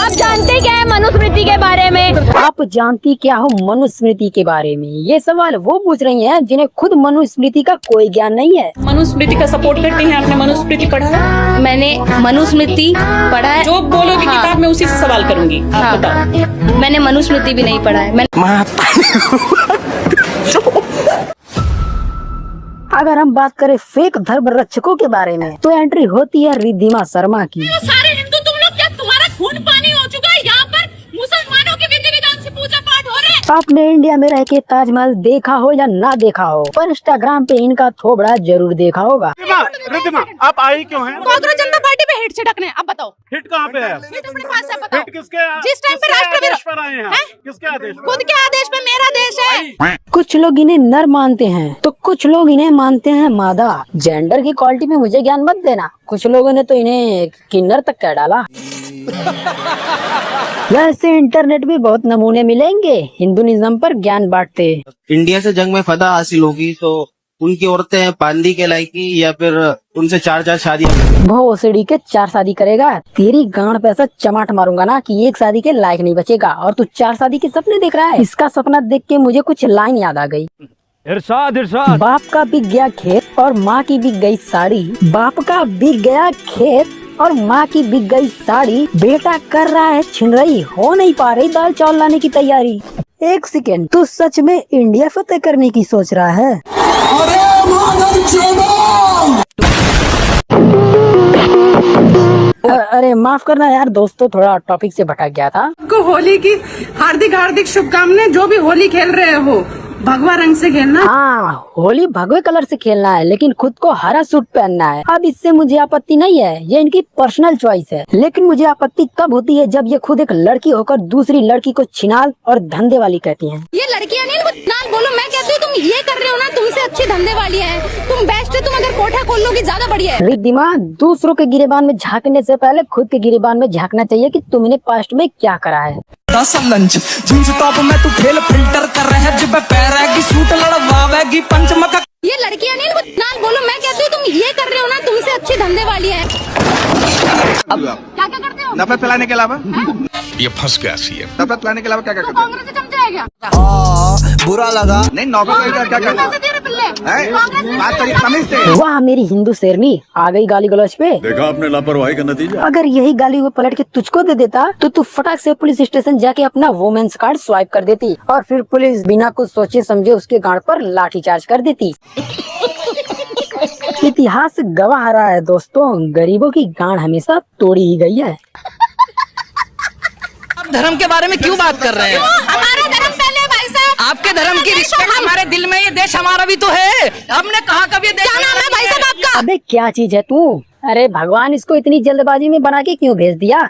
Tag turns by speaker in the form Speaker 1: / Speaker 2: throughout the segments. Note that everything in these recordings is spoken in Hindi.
Speaker 1: आप जानते क्या है मनुस्मृति के बारे में?
Speaker 2: आप जानती क्या हो मनुस्मृति के बारे में? ये सवाल वो पूछ रही हैं जिन्हें खुद मनुस्मृति का कोई ज्ञान नहीं है।
Speaker 3: मनुस्मृति का सपोर्ट करती हैं। आपने मनुस्मृति पढ़ा है?
Speaker 1: मैंने मनुस्मृति पढ़ा है।
Speaker 3: जो बोलोगे
Speaker 1: हाँ।
Speaker 3: किताब में उसी से सवाल करूंगी। आप
Speaker 1: हाँ।
Speaker 3: बताओ।
Speaker 1: मैंने मनुस्मृति भी नहीं पढ़ा है।
Speaker 2: अगर हम बात करें फेक धर्म रक्षकों के बारे में तो एंट्री होती है रिद्धिमा शर्मा की।
Speaker 4: सारे हिंदू तुम लोग, क्या तुम्हारा खून पानी हो चुका है? यहाँ पर मुसलमानों के विधि विधान से पूजा पाठ हो रहे हैं।
Speaker 2: आपने इंडिया में रह के ताजमहल देखा हो या ना देखा हो, पर इंस्टाग्राम पे इनका थोबड़ा जरूर देखा होगा।
Speaker 5: रिद्धिमा, आप आई क्यों हैं?
Speaker 4: कांग्रेस जनता पार्टी पे हिट छिड़कने। अब बताओ
Speaker 5: हिट कहाँ पे है?
Speaker 4: हिट अपने पास से बताओ।
Speaker 5: हिट किसके?
Speaker 4: जिस टाइम पे
Speaker 5: किसके
Speaker 4: राष्ट्र
Speaker 5: आदेश पर आए हैं? किसके आदेश पर?
Speaker 4: खुद के आदेश पे मेरा देश है।
Speaker 2: कुछ लोग इन्हें नर मानते हैं तो कुछ लोग इन्हें मानते हैं मादा। जेंडर की क्वालिटी में मुझे ज्ञान मत देना। कुछ लोगों ने तो इन्हें किन्नर तक कह डाला। वैसे इंटरनेट में बहुत नमूने मिलेंगे हिंदुइज्म पर ज्ञान बांटते।
Speaker 6: इंडिया से जंग में फतह हासिल होगी तो उनकी औरतें पांडी कहलाएगी या फिर उनसे 4 शादी।
Speaker 2: भोसड़ी के 4 शादी करेगा? तेरी गांड पे ऐसा चमाट मारूंगा ना कि 1 शादी के लायक नहीं बचेगा। और तू 4 शादी के सपने देख रहा है। इसका सपना देख के मुझे कुछ लाइन याद आ गई।
Speaker 5: इरशाद इरशाद।
Speaker 2: बाप का बिक गया खेत और माँ की बिक गई साड़ी। बाप का बिक गया खेत और माँ की बिक गई साड़ी। बेटा कर रहा है छिनरई, हो नहीं पा रही दाल चावल लाने की तैयारी। 1 सेकेंड, तू सच में इंडिया फतेह करने की सोच रहा है? अरे माफ करना यार दोस्तों, थोड़ा टॉपिक से भटक गया था।
Speaker 7: को होली की हार्दिक हार्दिक शुभकामनाएं। जो भी होली खेल रहे हो भगवा रंग से खेलना।
Speaker 2: हाँ, होली भगवे कलर से खेलना है, लेकिन खुद को हरा सूट पहनना है। अब इससे मुझे आपत्ति नहीं है, ये इनकी पर्सनल चॉइस है। लेकिन मुझे आपत्ति तब होती है जब ये खुद एक लड़की होकर दूसरी लड़की को छिनाल और धंधे वाली कहती हैं।
Speaker 4: ये लड़कियां नहीं नाल बोलो। मैं कहती हूँ तुम ये कर रहे हो ना, तुमसे अच्छी धंधे वाली है। तुम बेस्ट है। तुम अगर कोठा खोल लोगी ज्यादा बढ़िया है।
Speaker 2: रिद्धिमा, दूसरों के गिरेबान में झांकने से पहले खुद के गिरेबान में झांकना चाहिए कि तुमने पास्ट में क्या करा है।
Speaker 8: लंच जींस टॉप में तू खेल फिल्टर कर रहे है। जब पैरेगी सूट लड़वावेगी पंचमका।
Speaker 4: ये लड़कियां नहीं नाल बोलो। मैं कहती हूँ तुम ये कर रहे हो ना, तुमसे अच्छी धंधे वाली है। अब क्या क्या करते हो?
Speaker 9: नफरत फैलाने के अलावा
Speaker 10: ये फंस गया सीएम।
Speaker 9: नफरत फैलाने के अलावा क्या क्या करते हो?
Speaker 4: कांग्रेस से चमचा है क्या?
Speaker 9: बुरा लगा नहीं। नौकरी क्या क्या करते हो? बात करिए समझते।
Speaker 2: वाह मेरी हिंदू शेरनी, आ गई गाली गलौज पे।
Speaker 10: देखा आपने लापरवाही का नतीजा।
Speaker 2: अगर यही गाली वो पलट के तुझको दे देता तो तू फटाक से पुलिस स्टेशन जाके अपना वोमेंस कार्ड स्वाइप कर देती और फिर पुलिस बिना कुछ सोचे समझे उसके गांड पर लाठीचार्ज कर देती। इतिहास गवाह रहा है दोस्तों, गरीबों की गांड हमेशा तोड़ी ही गई है।
Speaker 8: आप धर्म के बारे में क्यों बात कर रहे हैं?
Speaker 4: हमारा धर्म पहले भाई साहब।
Speaker 8: आपके धर्म की रिस्पेक्ट हमारे दिल में। ये देश हमारा भी तो है। हमने कहा कभी देश
Speaker 4: क्या नाम है भाई साहब आपका?
Speaker 2: अबे क्या चीज है तू? अरे भगवान इसको इतनी जल्दबाजी में बना के क्यों भेज दिया?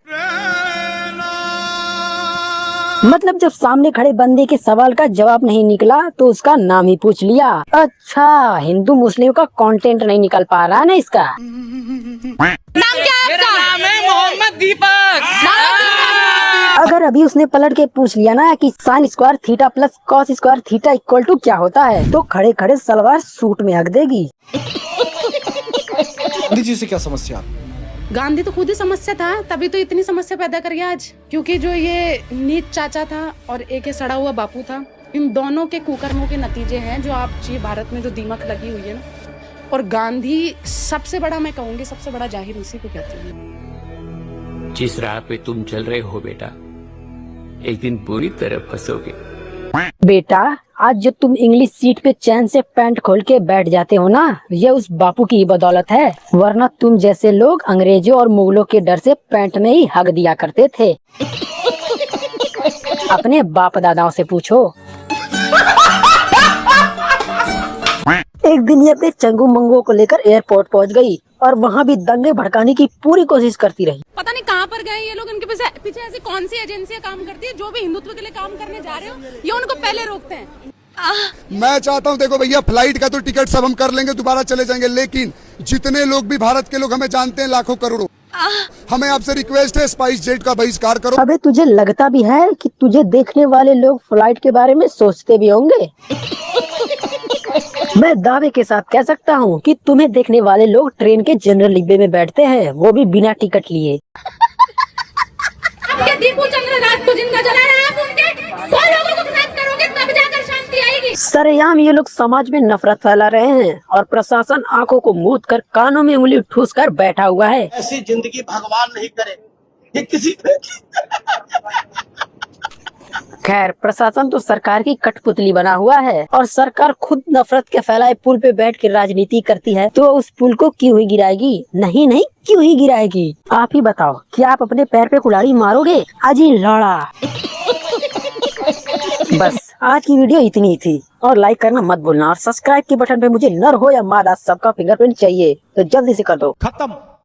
Speaker 2: मतलब जब सामने खड़े बंदे के सवाल का जवाब नहीं निकला तो उसका नाम ही पूछ लिया। अच्छा, हिंदू मुस्लिम का कंटेंट नहीं निकल पा रहा है ना इसका।
Speaker 4: नाम क्या है
Speaker 8: मेरा
Speaker 4: आपका?
Speaker 8: नाम है मोहम्मद दीपक।
Speaker 2: अगर अभी उसने पलट के पूछ लिया ना कि sine square theta plus cos square theta equal to क्या होता है, तो खड़े खड़े सलवार सूट में हक देगी।
Speaker 9: गांधी जी से क्या समस्या?
Speaker 7: गांधी तो खुद ही समस्या था, तभी तो इतनी समस्या पैदा कर गया आज। क्योंकि जो ये नीच चाचा था और एक ये सड़ा हुआ बापू था, इन दोनों के कुकर्मों के नतीजे हैं जो आप जी भारत में जो दीमक लगी हुई है ना। और गांधी सबसे बड़ा, मैं कहूँगी सबसे बड़ा जाहिर उसी को कहती हूँ।
Speaker 11: जिस राह पे तुम चल रहे हो बेटा, एक दिन पूरी तरह फंसोगे।
Speaker 2: बेटा, आज जो तुम इंग्लिश सीट पे चैन से पैंट खोल के बैठ जाते हो ना, ये उस बापू की ही बदौलत है। वरना तुम जैसे लोग अंग्रेजों और मुगलों के डर से पैंट में ही हक दिया करते थे। अपने बाप दादाओं से पूछो। एक दिन ये अपने चंगू मंगू को लेकर एयरपोर्ट पहुंच गई और वहाँ भी दंगे भड़काने की पूरी कोशिश करती रही।
Speaker 7: पता नहीं कहाँ पर गए ये लोग। इनके पीछे ऐसी कौन सी एजेंसियां काम करती है? जो भी हिंदुत्व के लिए काम करने जा रहे हो, ये उनको पहले रोकते हैं।
Speaker 12: मैं चाहता हूं, देखो भैया, फ्लाइट का तो टिकट सब हम कर लेंगे, दोबारा चले जाएंगे, लेकिन जितने लोग भी भारत के लोग हमें जानते हैं, लाखों करोड़ों, हमें आपसे रिक्वेस्ट है, स्पाइस जेट का बहिष्कार करो।
Speaker 2: अबे तुझे लगता भी है कि तुझे देखने वाले लोग फ्लाइट के बारे में सोचते भी होंगे? मैं दावे के साथ कह सकता हूँ कि तुम्हें देखने वाले लोग ट्रेन के जनरल डिब्बे में बैठते हैं, वो भी बिना टिकट लिए।
Speaker 4: आपके दीपू चंद्र दास को जिंदा जलाना है, आप उनके 100 लोगों को खत्म करोगे तब जाकर शांति आएगी।
Speaker 2: सरेआम ये लोग समाज में नफरत फैला रहे हैं और प्रशासन आंखों को मूंद कर कानों में उंगली ठूस कर बैठा हुआ है।
Speaker 6: ऐसी जिंदगी भगवान नहीं करे ये किसी पे।
Speaker 2: खैर, प्रशासन तो सरकार की कठपुतली बना हुआ है और सरकार खुद नफरत के फैलाए पुल पे बैठ के राजनीति करती है तो उस पुल को क्यों ही गिराएगी? नहीं क्यों ही गिराएगी? आप ही बताओ, क्या आप अपने पैर पे कुल्हाड़ी मारोगे? अजी लौड़ा। बस आज की वीडियो इतनी ही थी और लाइक करना मत भूलना और सब्सक्राइब के बटन पे मुझे नर हो या मादा सबका फिंगरप्रिंट चाहिए तो जल्दी से कर दो।
Speaker 5: खत्म।